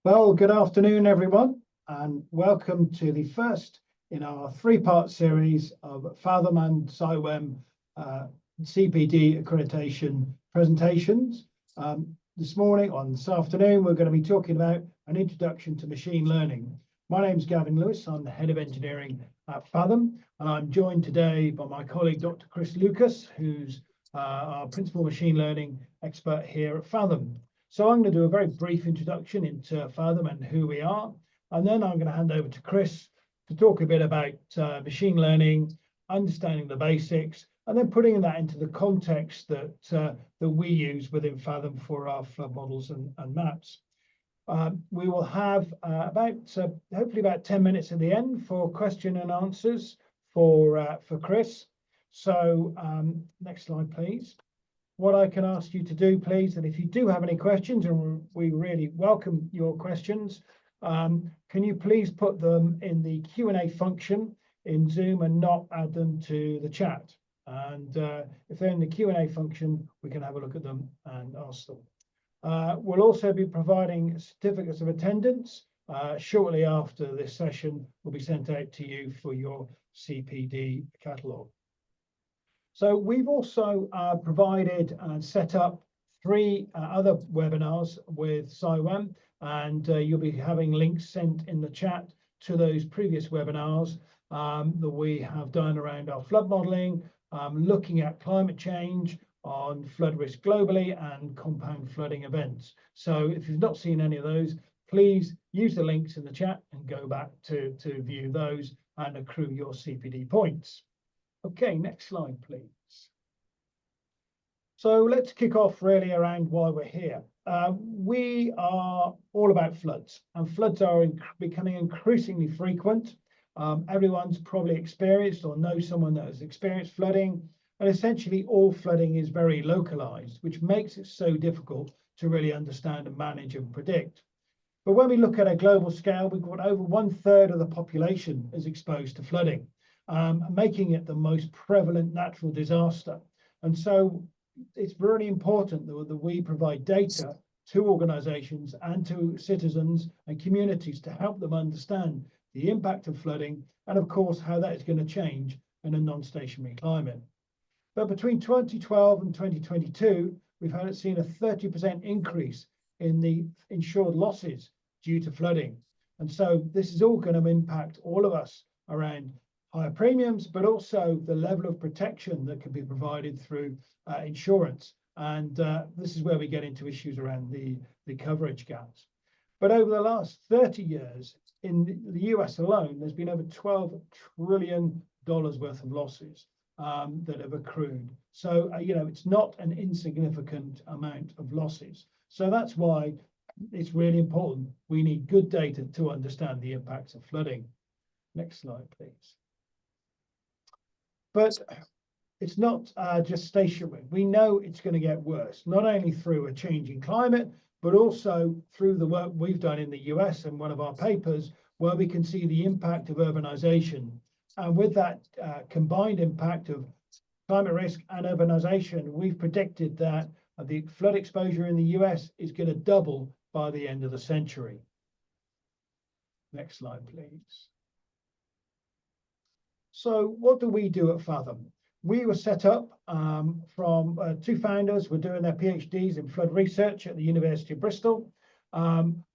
Well, good afternoon, everyone, and welcome to the first in our three-part series of Fathom and SciWem CPD accreditation presentations. This afternoon, we're going to be talking about an introduction to machine learning. My name is Gavin Lewis. I'm the head of engineering at Fathom, and I'm joined today by my colleague, Dr. Chris Lucas, who's our principal machine learning expert here at Fathom. So I'm going to do a very brief introduction into Fathom and who we are, and then I'm going to hand over to Chris to talk a bit about machine learning, understanding the basics, and then putting that into the context that we use within Fathom for our flood models and maps. We will have hopefully about 10 minutes at the end for question and answers for Chris. So next slide, please. What I can ask you to do, please, and if you do have any questions, and we really welcome your questions, can you please put them in the Q&A function in Zoom and not add them to the chat? And if they're in the Q&A function, we can have a look at them and ask them. We'll also be providing certificates of attendance shortly after this session will be sent out to you for your CPD catalogue. So we've also provided and set up 3 other webinars with SciWem, and you'll be having links sent in the chat to those previous webinars that we have done around our flood modelling, looking at climate change, on flood risk globally, and compound flooding events. So if you've not seen any of those, please use the links in the chat and go back to view those and accrue your CPD points. Okay, next slide, please. So let's kick off really around why we're here. We are all about floods, and floods are becoming increasingly frequent. Everyone's probably experienced or knows someone that has experienced flooding, and essentially all flooding is very localized, which makes it so difficult to really understand and manage and predict. But when we look at a global scale, we've got over 1/3 of the population is exposed to flooding, making it the most prevalent natural disaster. And so it's really important that we provide data to organizations and to citizens and communities to help them understand the impact of flooding and, of course, how that is going to change in a non-stationary climate. But between 2012 and 2022, we've seen a 30% increase in the insured losses due to flooding. And so this is all going to impact all of us around higher premiums, but also the level of protection that can be provided through insurance. And this is where we get into issues around the coverage gaps. But over the last 30 years, in the US alone, there's been over $12 trillion worth of losses that have accrued. So, it's not an insignificant amount of losses. So that's why it's really important. We need good data to understand the impacts of flooding. Next slide, please. But it's not just stationary. We know it's going to get worse, not only through a changing climate, but also through the work we've done in the US and one of our papers, where we can see the impact of urbanization. And with that combined impact of climate risk and urbanization, we've predicted that the flood exposure in the US is going to double by the end of the century. Next slide, please. So what do we do at Fathom? We were set up from 2 founders who were doing their PhDs in flood research at the University of Bristol,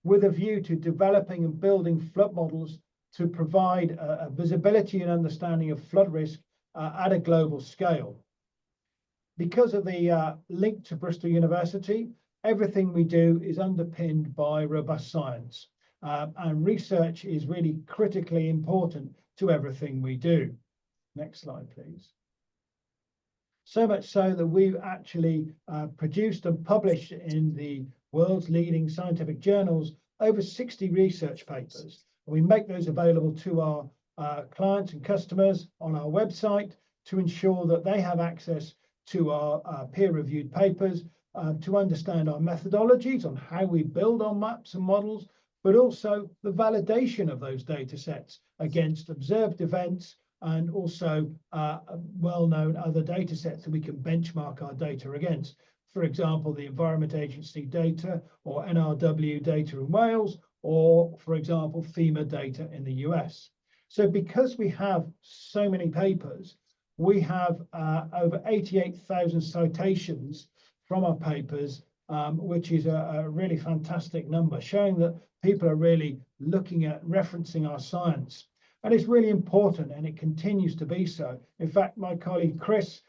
with a view to developing and building flood models to provide a visibility and understanding of flood risk at a global scale. Because of the link to Bristol University, everything we do is underpinned by robust science, and research is really critically important to everything we do. Next slide, please. So much so that we've actually produced and published in the world's leading scientific journals over 60 research papers. We make those available to our clients and customers on our website to ensure that they have access to our peer-reviewed papers, to understand our methodologies on how we build our maps and models, but also the validation of those data sets against observed events and also well-known other data sets that we can benchmark our data against. For example, the Environment Agency data or NRW data in Wales, or for example, FEMA data in the US. So because we have so many papers, we have over 88,000 citations from our papers, which is a really fantastic number, showing that people are really looking at referencing our science. And it's really important, and it continues to be so. In fact, my colleague Chris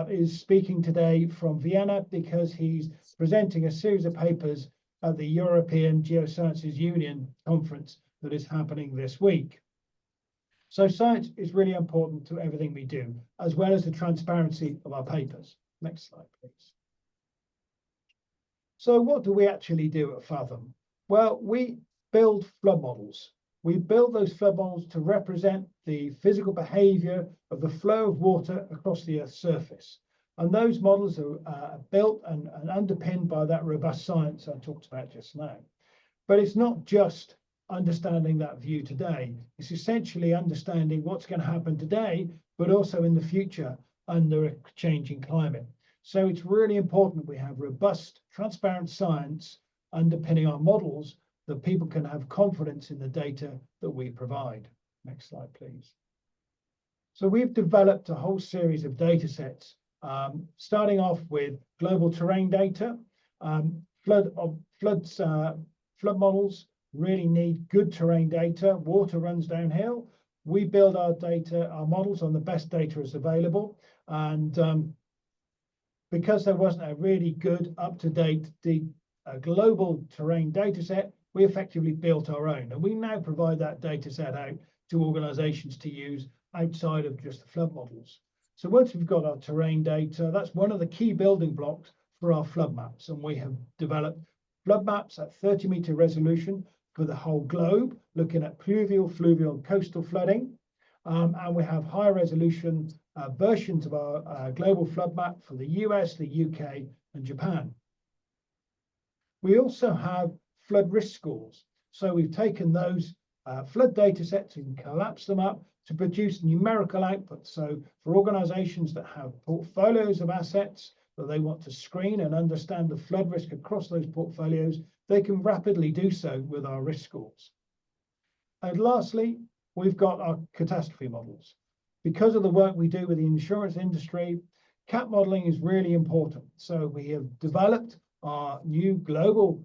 is speaking today from Vienna because he's presenting a series of papers at the European Geosciences Union conference that is happening this week. So science is really important to everything we do, as well as the transparency of our papers. Next slide, please. So what do we actually do at Fathom? Well, we build flood models. We build those flood models to represent the physical behavior of the flow of water across the Earth's surface. And those models are built and underpinned by that robust science I talked about just now. But it's not just understanding that view today. It's essentially understanding what's going to happen today, but also in the future under a changing climate. So it's really important we have robust, transparent science underpinning our models, that people can have confidence in the data that we provide. Next slide, please. So we've developed a whole series of data sets, starting off with global terrain data. Flood models really need good terrain data. Water runs downhill. We build our data, our models on the best data as available. And because there wasn't a really good, up-to-date global terrain data set, we effectively built our own. And we now provide that data set out to organizations to use outside of just the flood models. So once we've got our terrain data, that's one of the key building blocks for our flood maps. And we have developed flood maps at 30-meter resolution for the whole globe, looking at pluvial, fluvial, and coastal flooding. And we have high resolution versions of our global flood map for the US, the UK, and Japan. We also have flood risk scores. So we've taken those flood data sets and collapsed them up to produce numerical outputs. So for organizations that have portfolios of assets that they want to screen and understand the flood risk across those portfolios, they can rapidly do so with our risk scores. And lastly, we've got our catastrophe models. Because of the work we do with the insurance industry, CAT modeling is really important. So we have developed our new global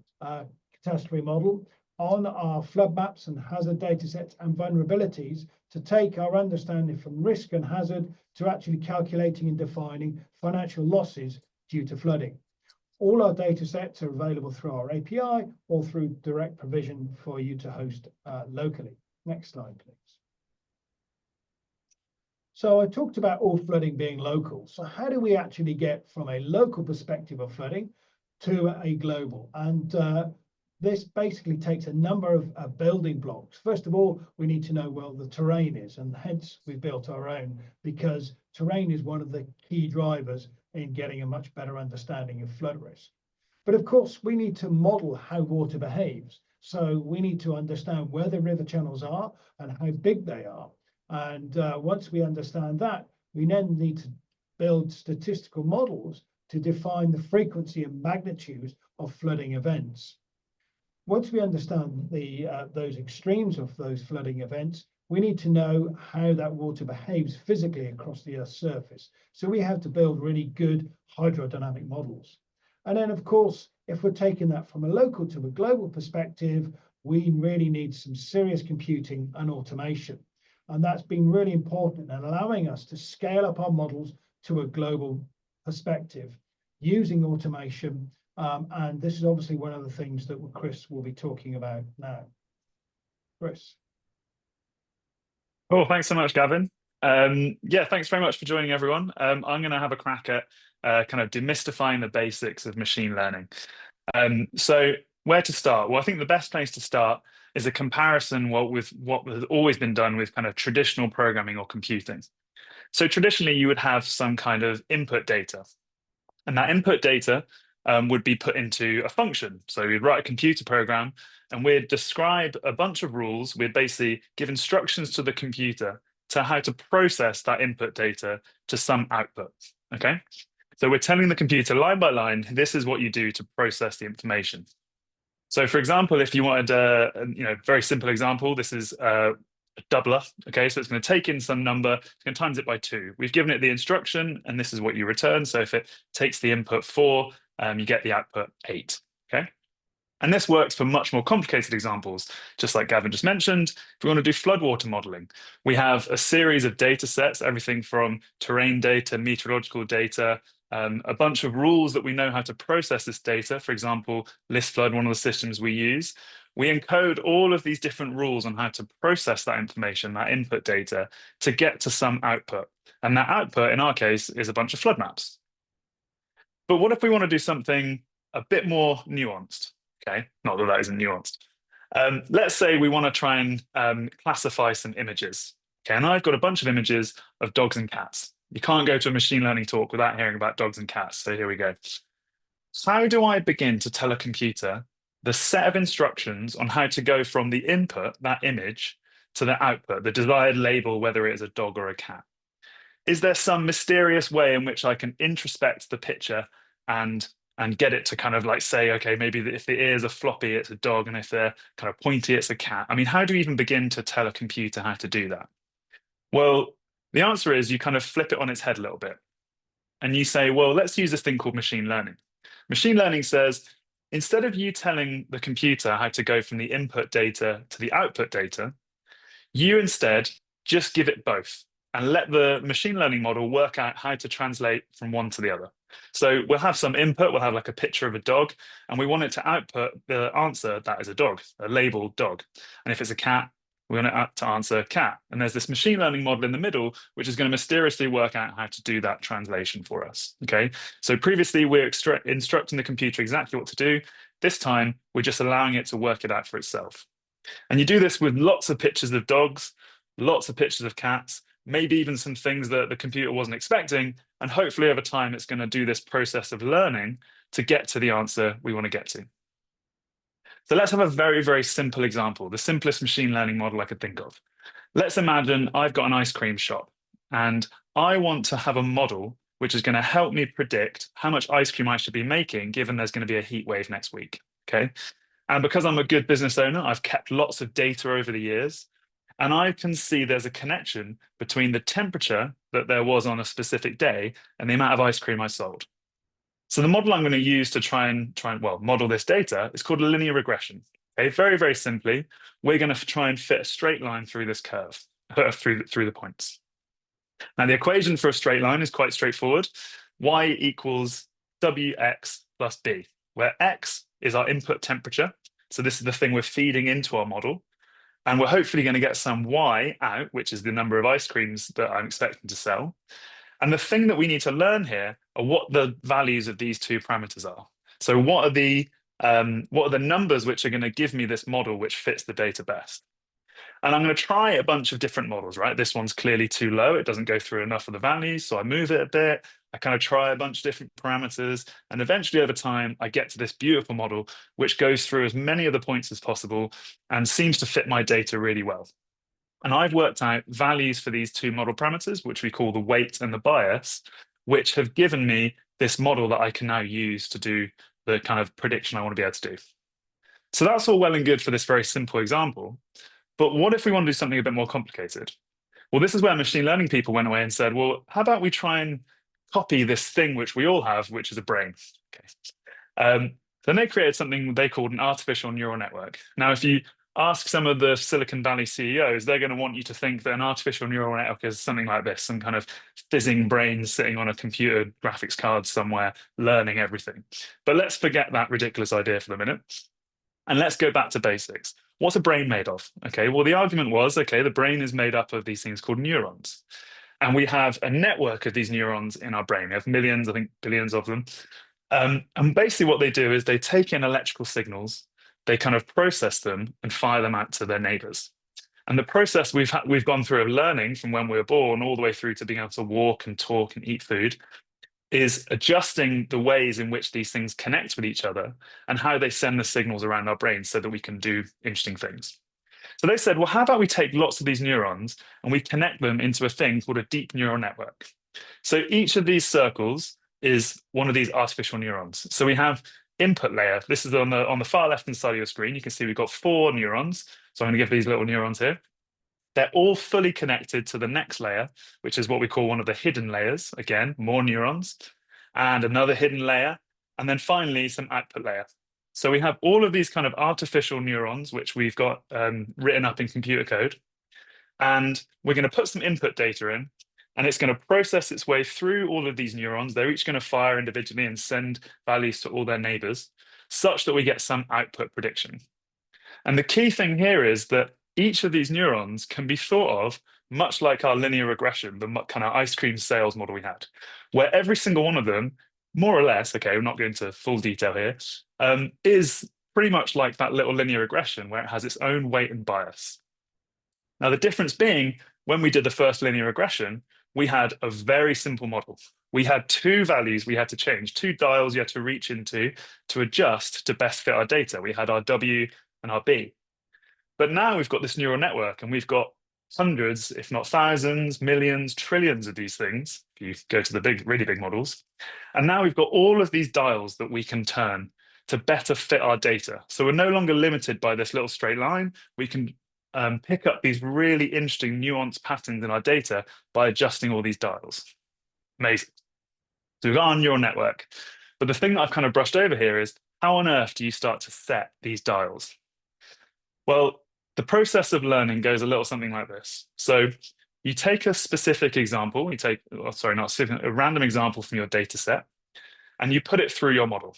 catastrophe model on our flood maps and hazard data sets and vulnerabilities to take our understanding from risk and hazard to actually calculating and defining financial losses due to flooding. All our data sets are available through our API or through direct provision for you to host locally. Next slide, please. So I talked about all flooding being local. So how do we actually get from a local perspective of flooding to a global? And this basically takes a number of building blocks. First of all, we need to know where the terrain is, and hence we built our own, because terrain is one of the key drivers in getting a much better understanding of flood risk. But of course, we need to model how water behaves. So we need to understand where the river channels are and how big they are. And once we understand that, we then need to build statistical models to define the frequency and magnitude of flooding events. Once we understand those extremes of those flooding events, we need to know how that water behaves physically across the Earth's surface. So we have to build really good hydrodynamic models. And then, of course, if we're taking that from a local to a global perspective, we really need some serious computing and automation. And that's been really important in allowing us to scale up our models to a global perspective using automation. And this is obviously one of the things that Chris will be talking about now. Chris. Cool, thanks so much, Gavin. Yeah, thanks very much for joining, everyone. I'm going to have a crack at kind of demystifying the basics of machine learning. So where to start? Well, I think the best place to start is a comparison with what has always been done with kind of traditional programming or computing. So traditionally, you would have some kind of input data, and that input data would be put into a function. So we'd write a computer program and we'd describe a bunch of rules. We'd basically give instructions to the computer to how to process that input data to some output, okay? So we're telling the computer line by line, this is what you do to process the information. So for example, if you wanted a very simple example, this is a doubler, okay? So it's going to take in some number, it's going to times it by 2. We've given it the instruction, and this is what you return. So if it takes the input 4, you get the output 8, okay? And this works for much more complicated examples, just like Gavin just mentioned. If we want to do floodwater modeling, we have a series of data sets, everything from terrain data, meteorological data, a bunch of rules that we know how to process this data. For example, ListFlood, one of the systems we use. We encode all of these different rules on how to process that information, that input data, to get to some output. And that output, in our case, is a bunch of flood maps. But what if we want to do something a bit more nuanced? Okay, not that that isn't nuanced. Let's say we want to try and classify some images. Okay, and I've got a bunch of images of dogs and cats. You can't go to a machine learning talk without hearing about dogs and cats. So here we go. How do I begin to tell a computer the set of instructions on how to go from the input, that image, to the output, the desired label, whether it is a dog or a cat? Is there some mysterious way in which I can introspect the picture and get it to kind of like say, okay, maybe if the ears are floppy, it's a dog, and if they're kind of pointy, it's a cat? I mean, how do you even begin to tell a computer how to do that? Well, the answer is you kind of flip it on its head a little bit. And you say, well, let's use this thing called machine learning. Machine learning says, instead of you telling the computer how to go from the input data to the output data, you instead just give it both and let the machine learning model work out how to translate from one to the other. So we'll have some input, we'll have like a picture of a dog, and we want it to output the answer that is a dog, a labeled dog. And if it's a cat, we want it to answer cat. And there's this machine learning model in the middle, which is going to mysteriously work out how to do that translation for us, okay? So previously, we're instructing the computer exactly what to do. This time, we're just allowing it to work it out for itself. And you do this with lots of pictures of dogs, lots of pictures of cats, maybe even some things that the computer wasn't expecting. And hopefully over time, it's going to do this process of learning to get to the answer we want to get to. So let's have a very, very simple example, the simplest machine learning model I could think of. Let's imagine I've got an ice cream shop and I want to have a model which is going to help me predict how much ice cream I should be making, given there's going to be a heat wave next week, okay? And because I'm a good business owner, I've kept lots of data over the years, and I can see there's a connection between the temperature that there was on a specific day and the amount of ice cream I sold. So the model I'm going to use to try and model this data is called a linear regression. Okay, very, very simply, we're going to try and fit a straight line through this curve, through the points. Now, the equation for a straight line is quite straightforward. Y equals Wx plus B, where X is our input temperature. So this is the thing we're feeding into our model. And we're hopefully going to get some Y out, which is the number of ice creams that I'm expecting to sell. And the thing that we need to learn here are what the values of these two parameters are. So what are the numbers which are going to give me this model which fits the data best? And I'm going to try a bunch of different models, right? This one's clearly too low. It doesn't go through enough of the values. So I move it a bit. I kind of try a bunch of different parameters. And eventually over time, I get to this beautiful model, which goes through as many of the points as possible and seems to fit my data really well. And I've worked out values for these two model parameters, which we call the weight and the bias, which have given me this model that I can now use to do the kind of prediction I want to be able to do. So that's all well and good for this very simple example. But what if we want to do something a bit more complicated? Well, this is where machine learning people went away and said, well, how about we try and copy this thing which we all have, which is a brain? Okay. Then they created something they called an artificial neural network. Now, if you ask some of the Silicon Valley CEOs, they're going to want you to think that an artificial neural network is something like this, some kind of fizzing brain sitting on a computer graphics card somewhere, learning everything. But let's forget that ridiculous idea for the minute. And let's go back to basics. What's a brain made of? Okay, well, the argument was, okay, the brain is made up of these things called neurons. And we have a network of these neurons in our brain. We have millions, I think billions of them. And basically what they do is they take in electrical signals, they kind of process them and fire them out to their neighbors. And the process we've gone through of learning from when we were born all the way through to being able to walk and talk and eat food is adjusting the ways in which these things connect with each other and how they send the signals around our brains so that we can do interesting things. So they said, well, how about we take lots of these neurons and we connect them into a thing called a deep neural network. So each of these circles is one of these artificial neurons. So we have input layer. This is on the far left-hand side of your screen. You can see we've got 4 neurons. So I'm going to give these little neurons here. They're all fully connected to the next layer, which is what we call one of the hidden layers. Again, more neurons, and another hidden layer, and then finally some output layer. So we have all of these kind of artificial neurons, which we've got written up in computer code, and we're going to put some input data in, and it's going to process its way through all of these neurons. They're each going to fire individually and send values to all their neighbors, such that we get some output prediction. And the key thing here is that each of these neurons can be thought of much like our linear regression, the kind of ice cream sales model we had, where every single one of them, more or less, okay, we're not going into full detail here, is pretty much like that little linear regression where it has its own weight and bias. Now, the difference being, when we did the first linear regression, we had a very simple model. We had 2 values we had to change, 2 dials you had to reach into to adjust to best fit our data. We had our W and our B. But now we've got this neural network and we've got hundreds, if not thousands, millions, trillions of these things, if you go to the big, really big models. And now we've got all of these dials that we can turn to better fit our data. So we're no longer limited by this little straight line. We can pick up these really interesting nuanced patterns in our data by adjusting all these dials. Amazing. So we've got our neural network. But the thing that I've kind of brushed over here is, how on earth do you start to set these dials? Well, the process of learning goes a little something like this. So you take a specific example, a random example from your data set, and you put it through your model.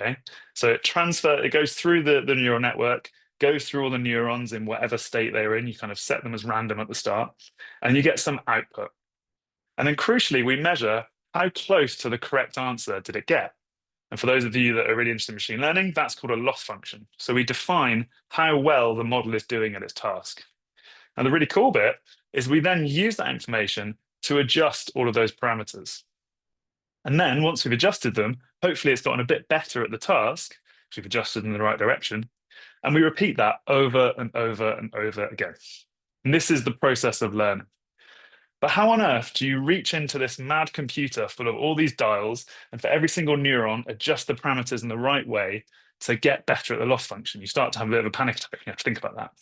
Okay, so it goes through the neural network, goes through all the neurons in whatever state they're in. You kind of set them as random at the start, and you get some output. And then crucially, we measure how close to the correct answer did it get. And for those of you that are really interested in machine learning, that's called a loss function. So we define how well the model is doing at its task. And the really cool bit is we then use that information to adjust all of those parameters. And then once we've adjusted them, hopefully it's gotten a bit better at the task, because we've adjusted in the right direction. And we repeat that over and over and over again. And this is the process of learning. But how on earth do you reach into this mad computer full of all these dials and for every single neuron adjust the parameters in the right way to get better at the loss function? You start to have a bit of a panic attack. You have to think about that.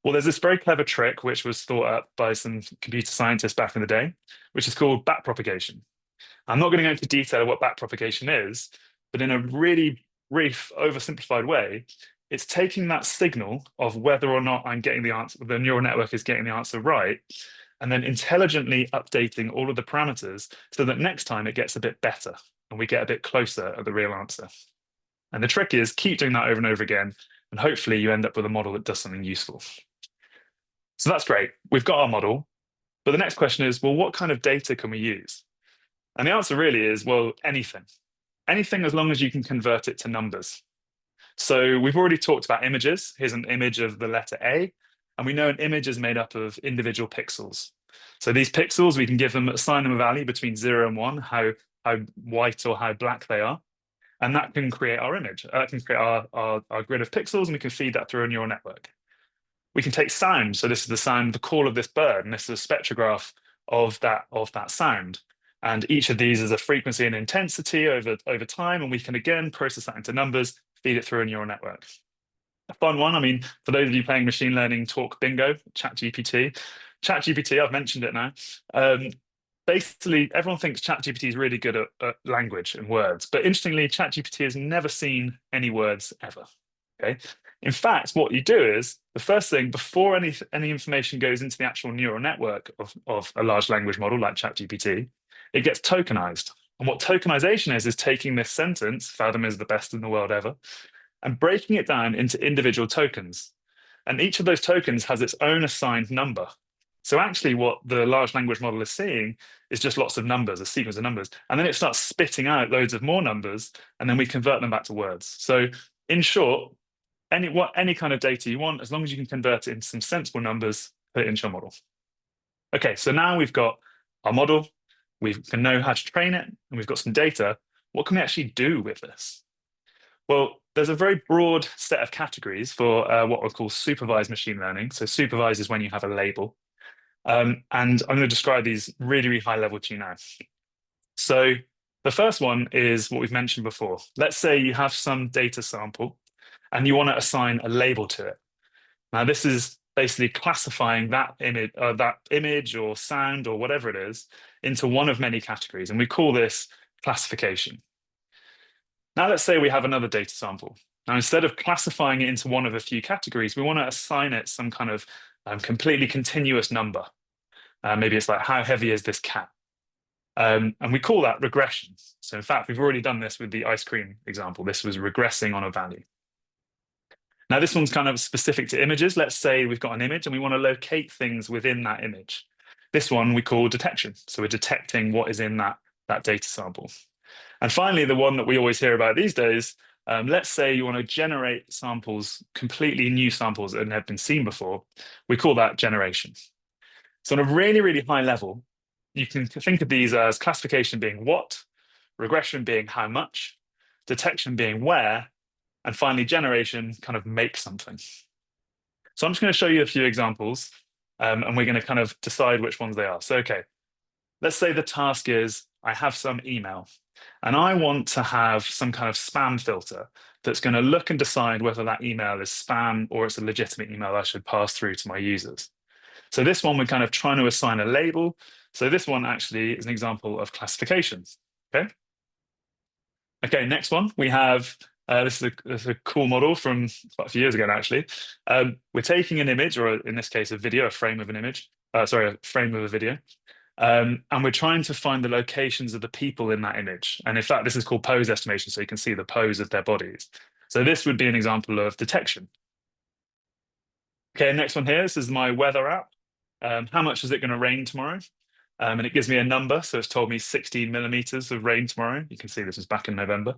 Well, there's this very clever trick which was thought up by some computer scientists back in the day, which is called backpropagation. I'm not going to go into detail of what backpropagation is, but in a really brief, oversimplified way, it's taking that signal of whether or not I'm getting the answer, the neural network is getting the answer right, and then intelligently updating all of the parameters so that next time it gets a bit better and we get a bit closer at the real answer. And the trick is keep doing that over and over again, and hopefully you end up with a model that does something useful. So that's great. We've got our model, but the next question is, well, what kind of data can we use? And the answer really is, well, anything. Anything as long as you can convert it to numbers. So we've already talked about images. Here's an image of the letter A. And we know an image is made up of individual pixels. So these pixels, we can assign them a value between 0 and 1, how white or how black they are. And that can create our image. That can create our grid of pixels, and we can feed that through a neural network. We can take sound. So this is the sound, the call of this bird, and this is a spectrograph of that sound. And each of these is a frequency and intensity over time, and we can again process that into numbers, feed it through a neural network. A fun one, I mean, for those of you playing machine learning talk bingo, ChatGPT. ChatGPT, I've mentioned it now. Basically, everyone thinks ChatGPT is really good at language and words, but interestingly, ChatGPT has never seen any words ever. Okay. In fact, what you do is the first thing before any information goes into the actual neural network of a large language model like ChatGPT, it gets tokenized. And what tokenization is taking this sentence, Fathom is the best in the world ever, and breaking it down into individual tokens. And each of those tokens has its own assigned number. So actually what the large language model is seeing is just lots of numbers, a sequence of numbers. And then it starts spitting out loads of more numbers, and then we convert them back to words. So in short, any kind of data you want, as long as you can convert it into some sensible numbers, put it into your model. Okay, so now we've got our model, we can know how to train it, and we've got some data. What can we actually do with this? Well, there's a very broad set of categories for what we call supervised machine learning. So supervised is when you have a label. And I'm going to describe these really, really high level to you now. So the first one is what we've mentioned before. Let's say you have some data sample and you want to assign a label to it. Now, this is basically classifying that image or sound or whatever it is into one of many categories. And we call this classification. Now, let's say we have another data sample. Now, instead of classifying it into one of a few categories, we want to assign it some kind of completely continuous number. Maybe it's like, how heavy is this cat? And we call that regression. So in fact, we've already done this with the ice cream example. This was regressing on a value. Now, this one's kind of specific to images. Let's say we've got an image and we want to locate things within that image. This one we call detection. So we're detecting what is in that data sample. And finally, the one that we always hear about these days, let's say you want to generate samples, completely new samples that have been seen before. We call that generation. So on a really, really high level, you can think of these as classification being what, regression being how much, detection being where, and finally generation kind of make something. So I'm just going to show you a few examples, and we're going to kind of decide which ones they are. So, okay, let's say the task is I have some email, and I want to have some kind of spam filter that's going to look and decide whether that email is spam or it's a legitimate email I should pass through to my users. So this one, we're kind of trying to assign a label. So this one actually is an example of classification. Okay. Okay, next one, we have, this is a cool model from quite a few years ago, actually. We're taking an image, or in this case, a video, a frame of an image, sorry, a frame of a video. And we're trying to find the locations of the people in that image. And in fact, this is called pose estimation, so you can see the pose of their bodies. So this would be an example of detection. Okay, next one here, this is my weather app. How much is it going to rain tomorrow? And it gives me a number. So it's told me 60 millimeters of rain tomorrow. You can see this is back in November.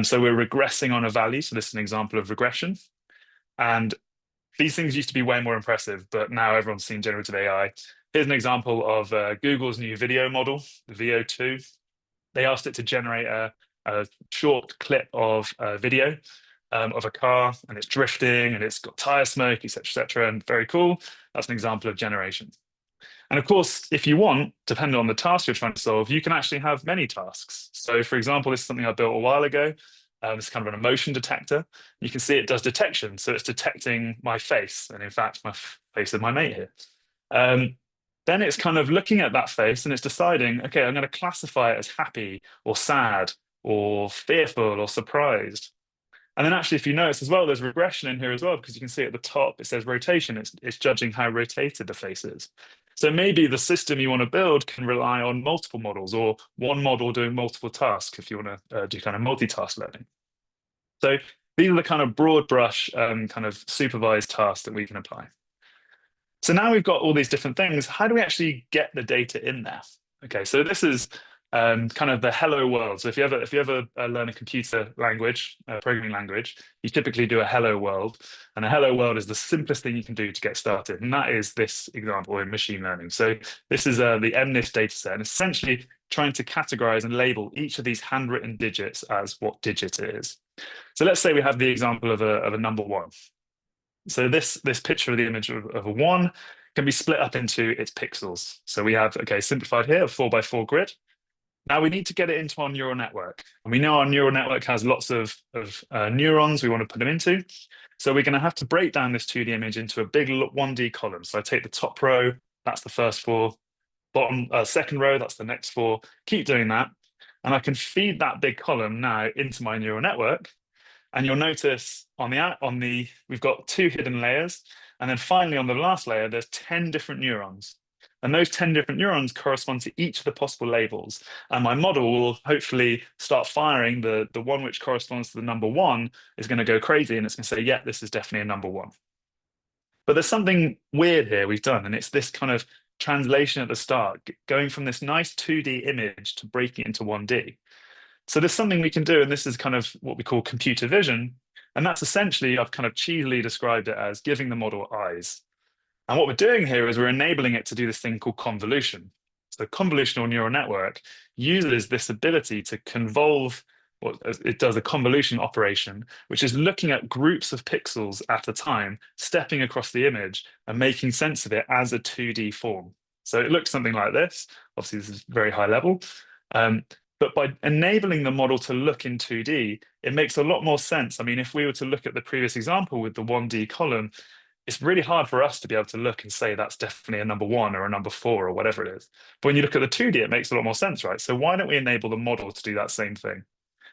So we're regressing on a value. So this is an example of regression. And these things used to be way more impressive, but now everyone's seen generative AI. Here's an example of Google's new video model, the VO2. They asked it to generate a short clip of video of a car, and it's drifting, and it's got tire smoke, etc., and very cool. That's an example of generation. And of course, if you want, depending on the task you're trying to solve, you can actually have many tasks. So for example, this is something I built a while ago. It's kind of an emotion detector. You can see it does detection. So it's detecting my face, and in fact, my face of my mate here. Then it's kind of looking at that face and it's deciding, okay, I'm going to classify it as happy or sad or fearful or surprised. And then actually, if you notice as well, there's regression in here as well, because you can see at the top, it says rotation. It's judging how rotated the face is. So maybe the system you want to build can rely on multiple models or one model doing multiple tasks if you want to do kind of multitask learning. So these are the kind of broad brush kind of supervised tasks that we can apply. So now we've got all these different things. How do we actually get the data in there? Okay, so this is kind of the hello world. So if you ever learn a computer language, a programming language, you typically do a hello world. And a hello world is the simplest thing you can do to get started. And that is this example in machine learning. So this is the MNIST data set, and essentially trying to categorize and label each of these handwritten digits as what digit it is. So let's say we have the example of a number one. So this picture of the image of a one can be split up into its pixels. So we have, okay, simplified here, a 4x4 grid. Now we need to get it into our neural network. And we know our neural network has lots of neurons we want to put them into. So we're going to have to break down this 2D image into a big 1D column. So I take the top row, that's the first four, bottom second row, that's the next four, keep doing that. And I can feed that big column now into my neural network. And you'll notice we've got 2 hidden layers. And then finally on the last layer, there's 10 different neurons. And those 10 different neurons correspond to each of the possible labels. And my model will hopefully start firing the one which corresponds to the number one is going to go crazy. And it's going to say, yeah, this is definitely a number one. But there's something weird here we've done. And it's this kind of translation at the start, going from this nice 2D image to breaking it into 1D. So there's something we can do, and this is kind of what we call computer vision. And that's essentially, I've kind of cheesily described it as giving the model eyes. And what we're doing here is we're enabling it to do this thing called convolution. So convolutional neural network uses this ability to convolve or it does a convolution operation, which is looking at groups of pixels at a time, stepping across the image and making sense of it as a 2D form. So it looks something like this. Obviously, this is very high level. But by enabling the model to look in 2D, it makes a lot more sense. I mean, if we were to look at the previous example with the 1D column, it's really hard for us to be able to look and say that's definitely a number 1 or a number 4 or whatever it is. But when you look at the 2D, it makes a lot more sense, right? So why don't we enable the model to do that same thing?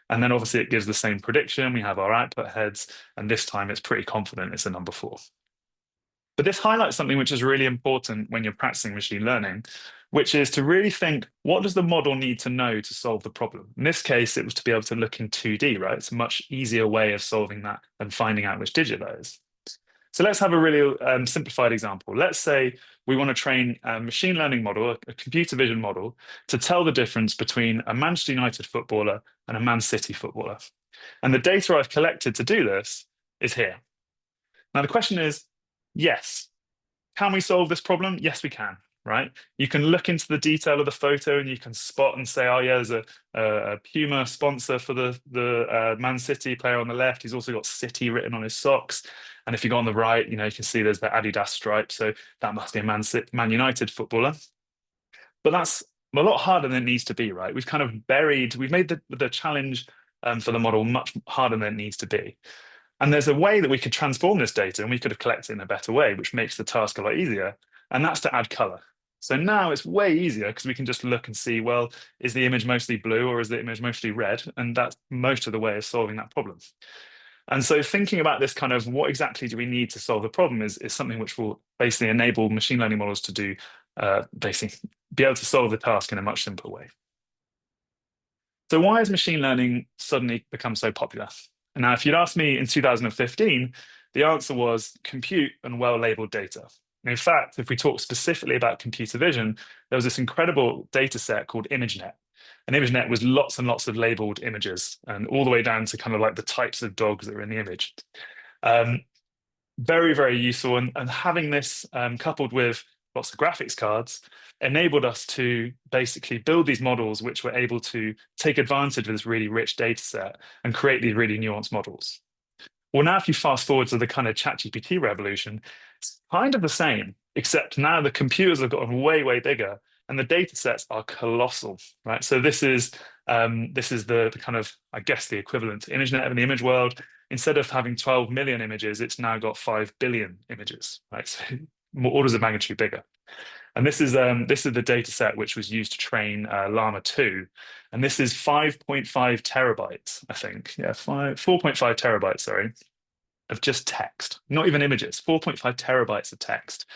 And then obviously it gives the same prediction. We have our output heads, and this time it's pretty confident it's a number 4. But this highlights something which is really important when you're practicing machine learning, which is to really think, what does the model need to know to solve the problem? In this case, it was to be able to look in 2D, right? It's a much easier way of solving that than finding out which digit that is. So let's have a really simplified example. Let's say we want to train a machine learning model, a computer vision model, to tell the difference between a Manchester United footballer and a Man City footballer. And the data I've collected to do this is here. Now, the question is, yes, can we solve this problem? Yes, we can, right? You can look into the detail of the photo and you can spot and say, oh yeah, there's a Puma sponsor for the Man City player on the left. He's also got City written on his socks. And if you go on the right, you can see there's the Adidas stripe. So that must be a Man United footballer. But that's a lot harder than it needs to be, right? We've kind of we've made the challenge for the model much harder than it needs to be. And there's a way that we could transform this data and we could have collected it in a better way, which makes the task a lot easier. And that's to add color. So now it's way easier because we can just look and see, well, is the image mostly blue or is the image mostly red? And that's most of the way of solving that problem. And so thinking about this kind of what exactly do we need to solve the problem is something which will basically enable machine learning models to do, basically be able to solve the task in a much simpler way. So why has machine learning suddenly become so popular? Now, if you'd asked me in 2015, the answer was compute and well-labeled data. In fact, if we talk specifically about computer vision, there was this incredible data set called ImageNet. And ImageNet was lots and lots of labeled images, and all the way down to kind of like the types of dogs that are in the image. Very, very useful. And having this coupled with lots of graphics cards enabled us to basically build these models which were able to take advantage of this really rich data set and create these really nuanced models. Well, now if you fast forward to the kind of ChatGPT revolution, it's kind of the same, except now the computers have gotten way, way bigger and the data sets are colossal, right? So this is the kind of, I guess, the equivalent to ImageNet in the image world. Instead of having 12 million images, it's now got 5 billion images, right? So more orders of magnitude bigger. And this is the data set which was used to train Llama 2. And this is 5.5 terabytes, I think. Yeah, 4.5 terabytes, sorry, of just text, not even images, 4.5 terabytes of text.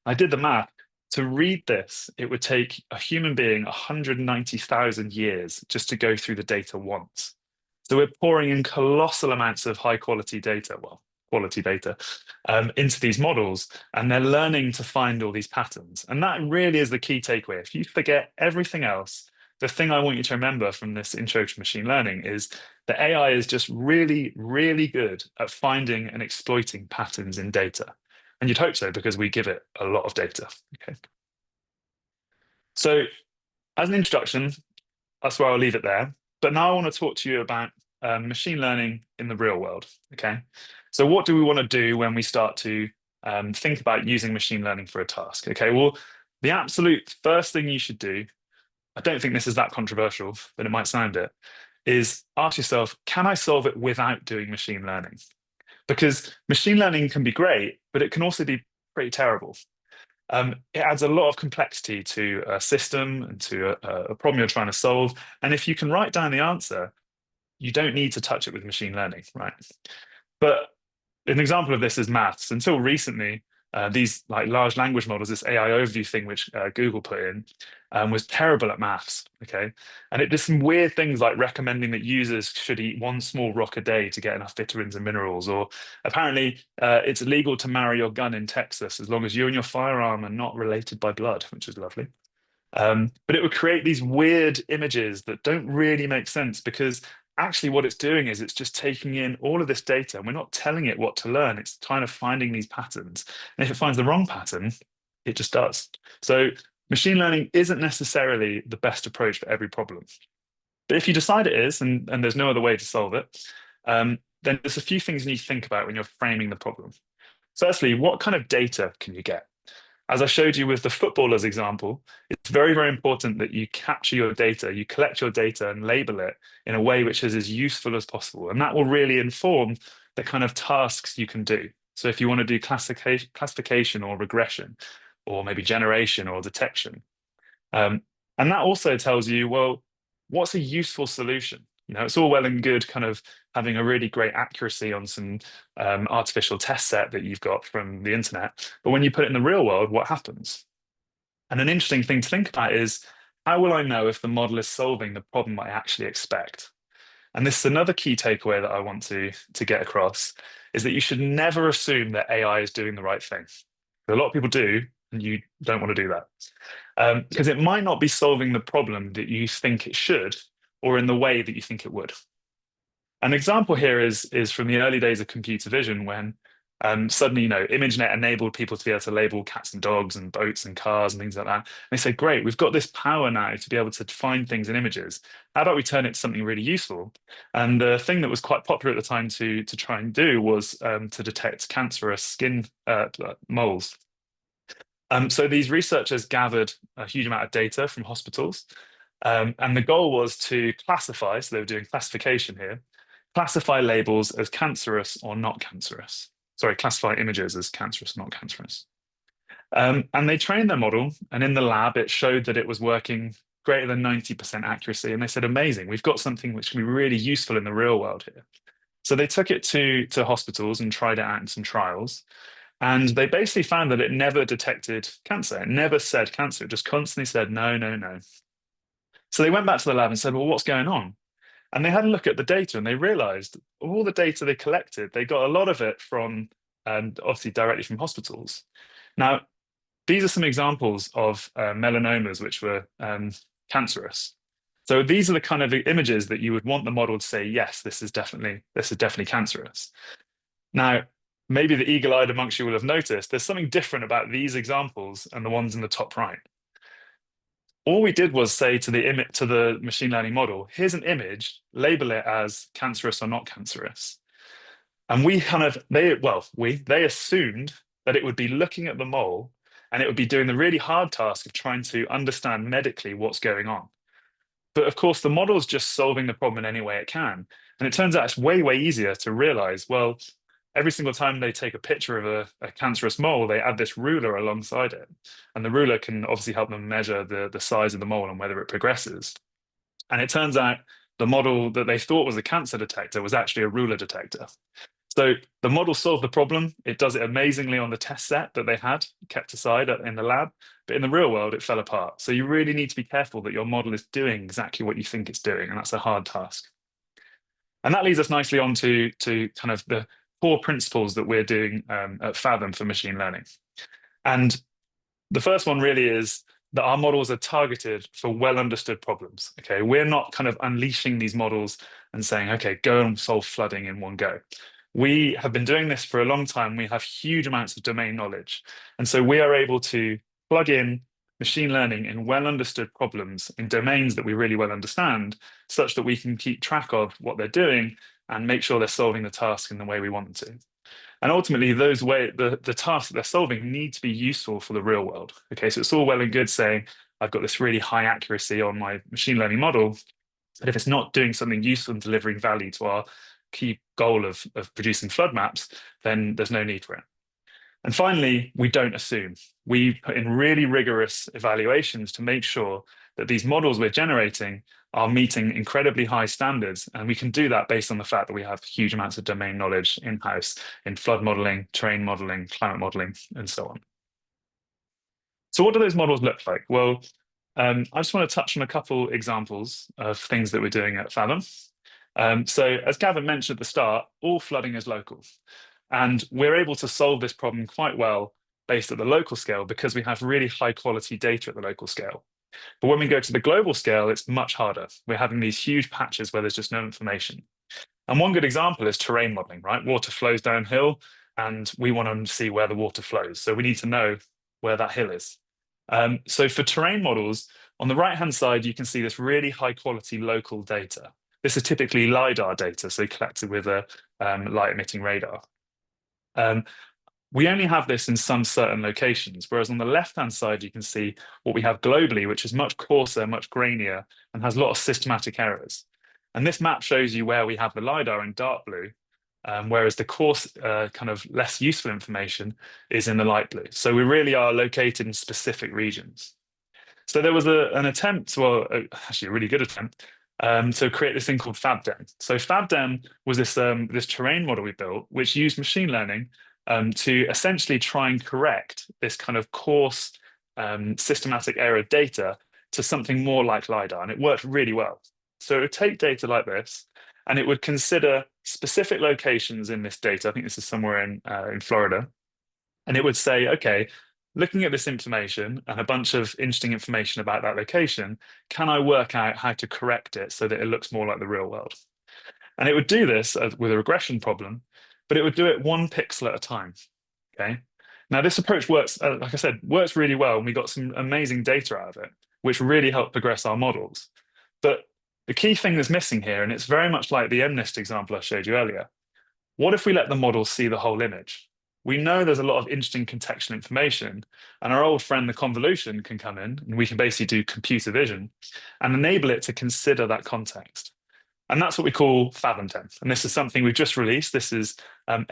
I did the math. To read this, it would take a human being 190,000 years just to go through the data once. So we're pouring in colossal amounts of high quality data, well, quality data, into these models, and they're learning to find all these patterns. And that really is the key takeaway. If you forget everything else, the thing I want you to remember from this intro to machine learning is that AI is just really, really good at finding and exploiting patterns in data. And you'd hope so because we give it a lot of data. Okay. So as an introduction, that's where I'll leave it there. But now I want to talk to you about machine learning in the real world. Okay. So what do we want to do when we start to think about using machine learning for a task? Okay. Well, the absolute first thing you should do, I don't think this is that controversial, but it might sound it, is ask yourself, can I solve it without doing machine learning? Because machine learning can be great, but it can also be pretty terrible. It adds a lot of complexity to a system and to a problem you're trying to solve. And if you can write down the answer, you don't need to touch it with machine learning, right? But an example of this is maths. Until recently, these like large language models, this AI overview thing which Google put in, was terrible at maths. Okay, and it did some weird things like recommending that users should eat one small rock a day to get enough vitamins and minerals, or apparently it's illegal to marry your gun in Texas as long as you and your firearm are not related by blood, which is lovely. But it would create these weird images that don't really make sense because actually what it's doing is it's just taking in all of this data and we're not telling it what to learn. It's kind of finding these patterns. And if it finds the wrong pattern, it just does. So machine learning isn't necessarily the best approach for every problem. But if you decide it is, and there's no other way to solve it, then there's a few things you need to think about when you're framing the problem. Firstly, what kind of data can you get? As I showed you with the footballers example, it's very, very important that you capture your data, you collect your data and label it in a way which is as useful as possible. And that will really inform the kind of tasks you can do. So if you want to do classification or regression, or maybe generation or detection. And that also tells you, well, what's a useful solution? It's all well and good kind of having a really great accuracy on some artificial test set that you've got from the internet. But when you put it in the real world, what happens? And an interesting thing to think about is, how will I know if the model is solving the problem I actually expect? And this is another key takeaway that I want to get across, is that you should never assume that AI is doing the right thing. A lot of people do, and you don't want to do that. Because it might not be solving the problem that you think it should, or in the way that you think it would. An example here is from the early days of computer vision, when suddenly, ImageNet enabled people to be able to label cats and dogs and boats and cars and things like that. And they said, great, we've got this power now to be able to find things in images. How about we turn it to something really useful? And the thing that was quite popular at the time to try and do was to detect cancerous skin moles. So these researchers gathered a huge amount of data from hospitals, and the goal was to classify, so they were doing classification here, classify labels as cancerous or not cancerous. Sorry, classify images as cancerous, not cancerous. And they trained their model, and in the lab, it showed that it was working greater than 90% accuracy. And they said, amazing, we've got something which can be really useful in the real world here. So they took it to hospitals and tried it out in some trials. And they basically found that it never detected cancer. It never said cancer. It just constantly said, no, no, no. So they went back to the lab and said, well, what's going on? And they had a look at the data, and they realized all the data they collected, they got a lot of it from, obviously directly from hospitals. Now, these are some examples of melanomas which were cancerous. So these are the kind of images that you would want the model to say, yes, this is definitely cancerous. Now, maybe the eagle-eyed amongst you will have noticed there's something different about these examples and the ones in the top right. All we did was say to the machine learning model, here's an image, label it as cancerous or not cancerous. And they assumed that it would be looking at the mole, and it would be doing the really hard task of trying to understand medically what's going on. But of course, the model is just solving the problem in any way it can. And it turns out it's way, way easier to realize, well, every single time they take a picture of a cancerous mole, they add this ruler alongside it. And the ruler can obviously help them measure the size of the mole and whether it progresses. And it turns out the model that they thought was a cancer detector was actually a ruler detector. So the model solved the problem. It does it amazingly on the test set that they had kept aside in the lab, but in the real world, it fell apart. So you really need to be careful that your model is doing exactly what you think it's doing, and that's a hard task. And that leads us nicely on to kind of the core principles that we're doing at Fathom for machine learning. And the first one really is that our models are targeted for well-understood problems. Okay, we're not kind of unleashing these models and saying, okay, go and solve flooding in one go. We have been doing this for a long time. We have huge amounts of domain knowledge. And so we are able to plug in machine learning in well-understood problems in domains that we really well understand, such that we can keep track of what they're doing and make sure they're solving the task in the way we want them to. And ultimately, the tasks that they're solving need to be useful for the real world. Okay, so it's all well and good saying, I've got this really high accuracy on my machine learning model, but if it's not doing something useful and delivering value to our key goal of producing flood maps, then there's no need for it. And finally, we don't assume. We put in really rigorous evaluations to make sure that these models we're generating are meeting incredibly high standards. And we can do that based on the fact that we have huge amounts of domain knowledge in-house in flood modeling, terrain modeling, climate modeling, and so on. So what do those models look like? Well, I just want to touch on a couple examples of things that we're doing at Fathom. So as Gavin mentioned at the start, all flooding is local. And we're able to solve this problem quite well based at the local scale because we have really high quality data at the local scale. But when we go to the global scale, it's much harder. We're having these huge patches where there's just no information. And one good example is terrain modeling, right? Water flows downhill and we want to see where the water flows. So we need to know where that hill is. So for terrain models, On the right-hand side, you can see this really high-quality local data. This is typically LiDAR data, so collected with a light-emitting radar. We only have this in some certain locations, whereas on the left-hand side, you can see what we have globally, which is much coarser, much grainier, and has a lot of systematic errors. And this map shows you where we have the LiDAR in dark blue, whereas the coarse, kind of less useful information is in the light blue. So we really are located in specific regions. So there was an attempt, well, actually a really good attempt, to create this thing called FabDem. So FabDem was this terrain model we built, which used machine learning to essentially try and correct this kind of coarse systematic error data to something more like LiDAR, and it worked really well. So it would take data like this, and it would consider specific locations in this data. I think this is somewhere in Florida, and it would say, okay, looking at this information and a bunch of interesting information about that location, can I work out how to correct it so that it looks more like the real world? And it would do this with a regression problem, but it would do it 1 pixel at a time, okay? Now, this approach works, like I said, works really well, and we got some amazing data out of it, which really helped progress our models. But the key thing that's missing here, and it's very much like the MNIST example I showed you earlier, what if we let the model see the whole image? We know there's a lot of interesting contextual information, and our old friend, the convolution, can come in, and we can basically do computer vision and enable it to consider that context. And that's what we call FathomDem. And this is something we've just released. This is a